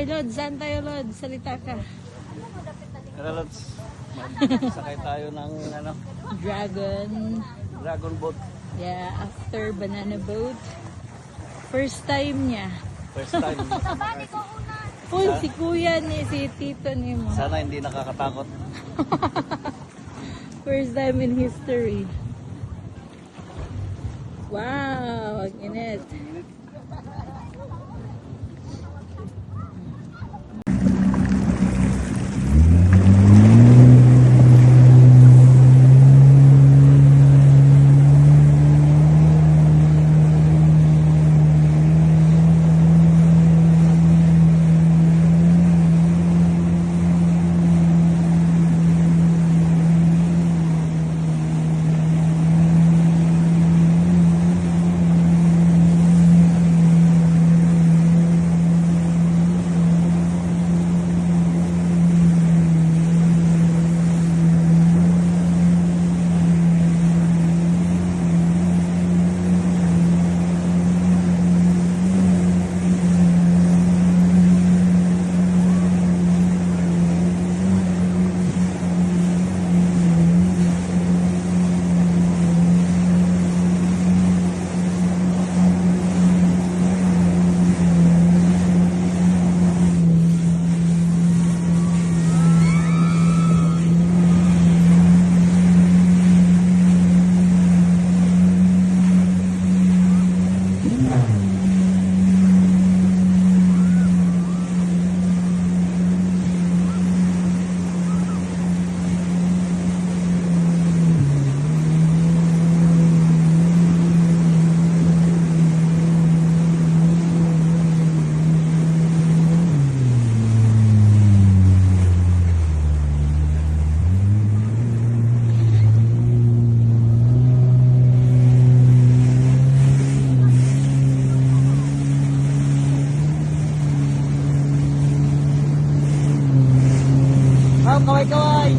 Ay, Lod, saan tayo, Lod? Salita ka. Tara, Lods. Sakay tayo ng dragon boat. Yeah, after banana boat. First time niya. First time. Uy, si kuya ni, si tito ni mo. Sana hindi nakakatakot. First time in history. Wow, ang init. Kaway-kaway!